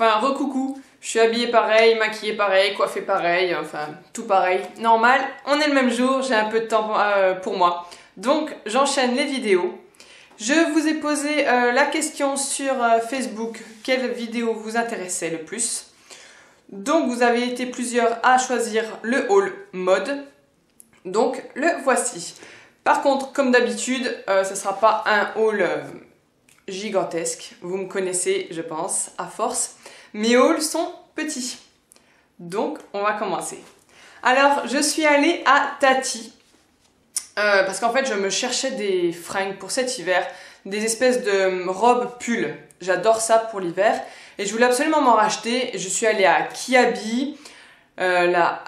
Enfin, recoucou. Je suis habillée pareil, maquillée pareil, coiffée pareil, enfin, tout pareil. Normal, on est le même jour, j'ai un peu de temps pour moi. Donc, j'enchaîne les vidéos. Je vous ai posé la question sur Facebook, quelle vidéo vous intéressait le plus. Donc, vous avez été plusieurs à choisir le haul mode. Donc, le voici. Par contre, comme d'habitude, ce ne sera pas un haul gigantesque. Vous me connaissez, je pense, à force. Mes hauls sont petits. Donc, on va commencer. Alors, je suis allée à Tati. Parce qu'en fait, je me cherchais des fringues pour cet hiver. Des espèces de robes pulls. J'adore ça pour l'hiver. Et je voulais absolument m'en racheter. Je suis allée à Kiabi. La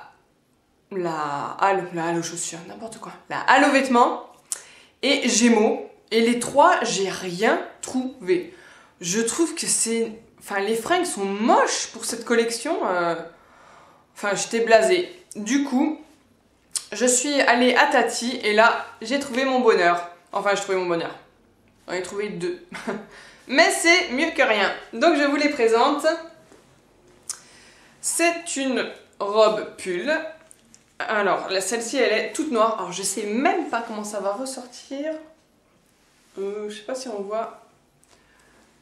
halle aux chaussures, n'importe quoi. La halle aux vêtements. Et Gémeaux. Et les trois, j'ai rien trouvé. Je trouve que c'est... Enfin, les fringues sont moches pour cette collection. Enfin, j'étais blasée. Du coup, je suis allée à Tati et là, j'ai trouvé mon bonheur. Enfin, j'ai trouvé mon bonheur. J'en ai trouvé 2. Mais c'est mieux que rien. Donc, je vous les présente. C'est une robe pull. Alors, celle-ci, elle est toute noire. Alors, je sais même pas comment ça va ressortir. Je sais pas si on voit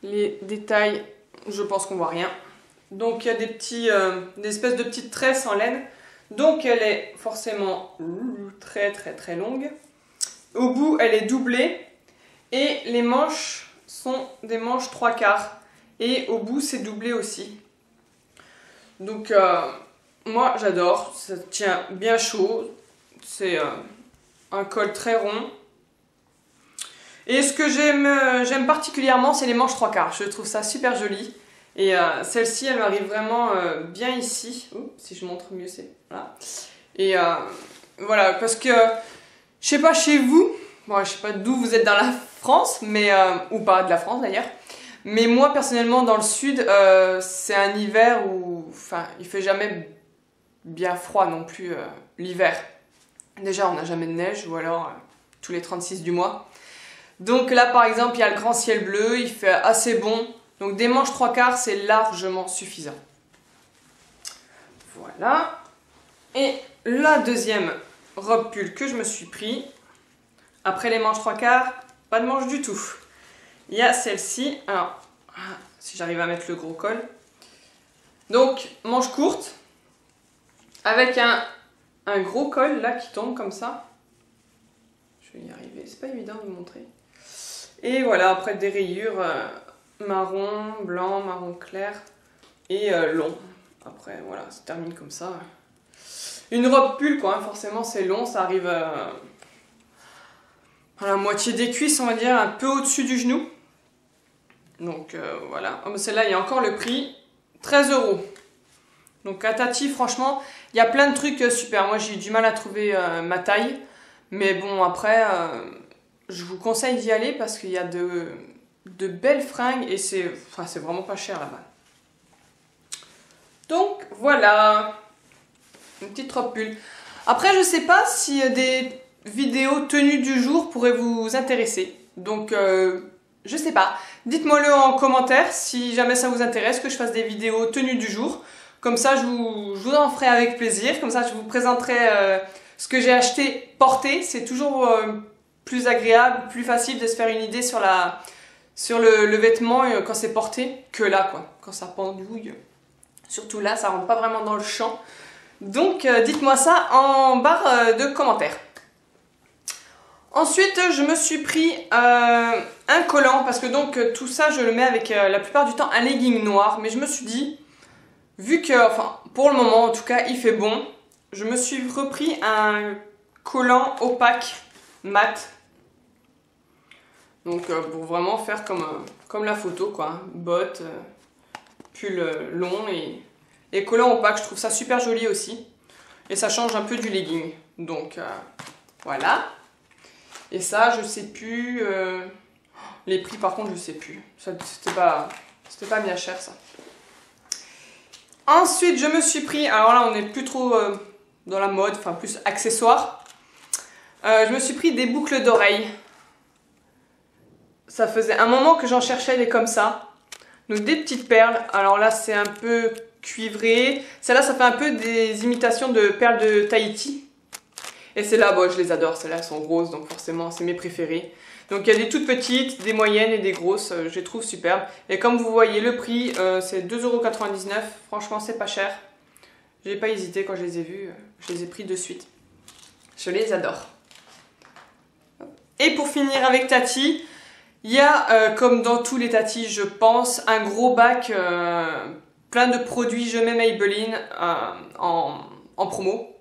les détails. Je pense qu'on voit rien. Donc, il y a des espèces de petites tresses en laine. Donc, elle est forcément très, très, très longue. Au bout, elle est doublée. Et les manches sont des manches 3/4. Et au bout, c'est doublé aussi. Donc, moi, j'adore. Ça tient bien chaud. C'est un col très rond. Et ce que j'aime particulièrement, c'est les manches 3/4. Je trouve ça super joli. Et celle-ci, elle m'arrive vraiment bien ici. Ouh, si je montre mieux, c'est... Voilà. Et voilà, parce que... Je sais pas chez vous. Bon, je sais pas d'où vous êtes dans la France, mais... ou pas de la France, d'ailleurs. Mais moi, personnellement, dans le sud, c'est un hiver où... Enfin, il fait jamais bien froid non plus l'hiver. Déjà, on n'a jamais de neige, ou alors tous les 36 du mois. Donc là, par exemple, il y a le grand ciel bleu, il fait assez bon. Donc des manches 3/4, c'est largement suffisant. Voilà. Et la deuxième robe pull que je me suis pris, après les manches 3/4, pas de manches du tout. Il y a celle-ci. Alors, si j'arrive à mettre le gros col. Donc, manche courte, avec un gros col là qui tombe comme ça. Je vais y arriver, c'est pas évident de vous montrer. Et voilà, après des rayures marron, blanc, marron clair et long. Après, voilà, ça termine comme ça. Une robe pull, quoi, hein, forcément c'est long, ça arrive à la moitié des cuisses, on va dire, un peu au-dessus du genou. Donc voilà. Oh, celle-là, il y a encore le prix, 13 €. Donc à Tati, franchement, il y a plein de trucs super. Moi, j'ai eu du mal à trouver ma taille. Mais bon, après... je vous conseille d'y aller parce qu'il y a de belles fringues et c'est vraiment pas cher là-bas. Donc voilà, une petite robe pull. Après, je sais pas si des vidéos tenues du jour pourraient vous intéresser. Donc je sais pas. Dites-moi-le en commentaire si jamais ça vous intéresse que je fasse des vidéos tenues du jour. Comme ça, je vous en ferai avec plaisir. Comme ça, je vous présenterai ce que j'ai acheté porté. C'est toujours... plus agréable, plus facile de se faire une idée sur le vêtement quand c'est porté que là, quoi. Quand ça pendouille, surtout là, ça rentre pas vraiment dans le champ. Donc, dites-moi ça en barre de commentaires. Ensuite, je me suis pris un collant, parce que donc tout ça, je le mets avec la plupart du temps un legging noir. Mais je me suis dit, vu que, enfin, pour le moment, en tout cas, il fait bon, je me suis repris un collant opaque mat. Donc pour vraiment faire comme la photo, quoi. Bottes, pull long et collant opaque. Je trouve ça super joli aussi. Et ça change un peu du legging. Donc voilà. Et ça, je sais plus... les prix par contre, je sais plus. C'était pas bien cher ça. Ensuite, je me suis pris... Alors là, on n'est plus trop dans la mode, enfin plus accessoire. Je me suis pris des boucles d'oreilles. Ça faisait un moment que j'en cherchais des comme ça. Donc des petites perles. Alors là, c'est un peu cuivré. Celle-là, ça fait un peu des imitations de perles de Tahiti. Et celles-là, bon, je les adore. Celles-là, elles sont roses, donc forcément, c'est mes préférées. Donc il y a des toutes petites, des moyennes et des grosses. Je les trouve superbes. Et comme vous voyez, le prix, c'est 2,99 €. Franchement, c'est pas cher. J'ai pas hésité quand je les ai vus. Je les ai pris de suite. Je les adore. Et pour finir avec Tati, il y a, comme dans tous les Tati, je pense, un gros bac plein de produits Je mets Maybelline en promo.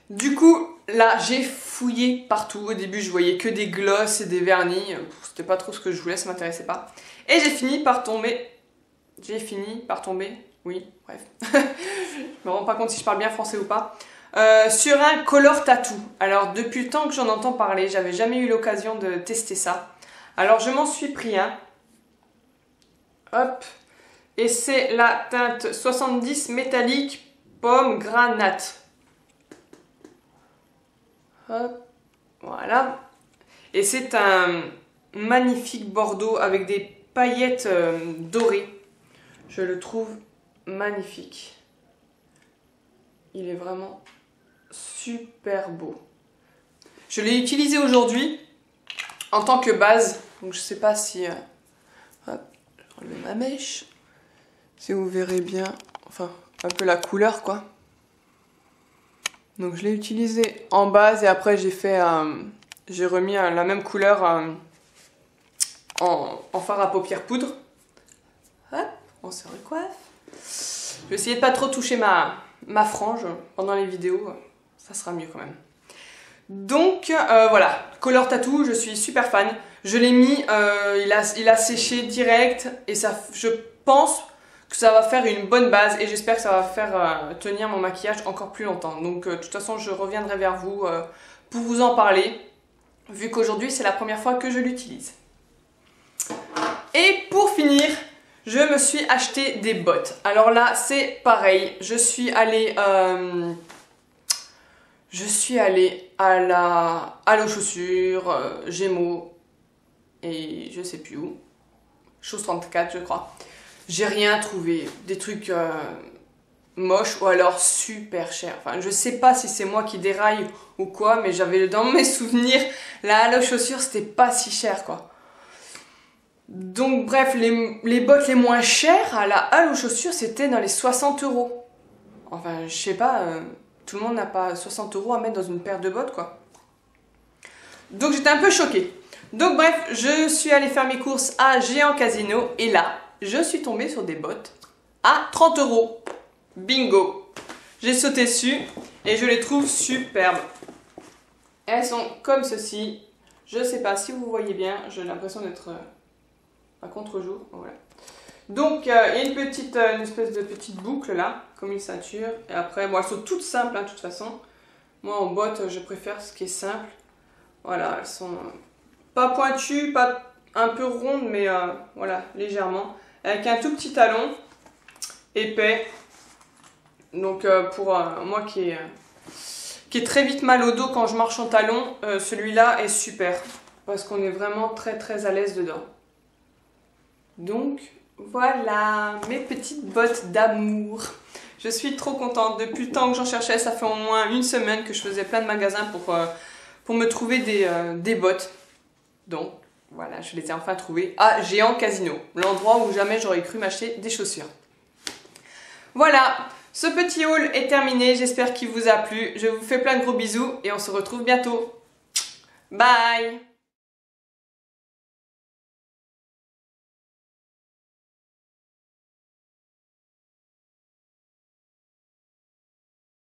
Du coup, là, j'ai fouillé partout. Au début, je voyais que des glosses et des vernis. C'était pas trop ce que je voulais, ça m'intéressait pas. Et j'ai fini par tomber. Oui, bref. Je me rends pas compte si je parle bien français ou pas. Sur un color tattoo. Alors depuis le temps que j'en entends parler, j'avais jamais eu l'occasion de tester ça. Alors je m'en suis pris un. Hop. Et c'est la teinte 70 métallique pomme granate. Hop. Voilà. Et c'est un magnifique bordeaux avec des paillettes dorées. Je le trouve magnifique. Il est vraiment super beau. Je l'ai utilisé aujourd'hui en tant que base. Donc je sais pas si... hop, je enlève ma mèche. Si vous verrez bien, enfin un peu la couleur quoi. Donc je l'ai utilisé en base et après j'ai fait... j'ai remis la même couleur en fard à paupières poudre. Hop, on se recoiffe. Je vais essayer de pas trop toucher ma frange pendant les vidéos, ça sera mieux quand même. Donc voilà, color tattoo, je suis super fan. Je l'ai mis, il a séché direct et ça, je pense que ça va faire une bonne base et j'espère que ça va faire tenir mon maquillage encore plus longtemps. Donc de toute façon, je reviendrai vers vous pour vous en parler, vu qu'aujourd'hui c'est la première fois que je l'utilise. Et pour finir, je me suis acheté des bottes. Alors là, c'est pareil. Je suis allée à l'eau chaussures, Gémeaux et je sais plus où. Chose 34, je crois. J'ai rien trouvé. Des trucs moches ou alors super chers. Enfin, je sais pas si c'est moi qui déraille ou quoi, mais j'avais dans mes souvenirs, la à l'eau chaussures, c'était pas si cher quoi. Donc bref, les bottes les moins chères à la halle aux chaussures, c'était dans les 60 €. Enfin, je sais pas, tout le monde n'a pas 60 € à mettre dans une paire de bottes, quoi. Donc j'étais un peu choquée. Donc bref, je suis allée faire mes courses à Géant Casino et là, je suis tombée sur des bottes à 30 €. Bingo! J'ai sauté dessus et je les trouve superbes. Elles sont comme ceci. Je sais pas si vous voyez bien, j'ai l'impression d'être... à contre-jour, voilà. Donc il y a une espèce de petite boucle là, comme une ceinture. Et après, bon, elles sont toutes simples hein, de toute façon. Moi en botte, je préfère ce qui est simple. Voilà, elles sont pas pointues, pas un peu rondes, mais voilà, légèrement. Avec un tout petit talon épais. Donc pour moi qui est très vite mal au dos quand je marche en talon, celui-là est super. Parce qu'on est vraiment très très à l'aise dedans. Donc voilà mes petites bottes d'amour. Je suis trop contente. Depuis le temps que j'en cherchais, ça fait au moins une semaine que je faisais plein de magasins pour me trouver des bottes. Donc voilà, je les ai enfin trouvées à Géant Casino, l'endroit où jamais j'aurais cru m'acheter des chaussures. Voilà, ce petit haul est terminé. J'espère qu'il vous a plu. Je vous fais plein de gros bisous et on se retrouve bientôt. Bye!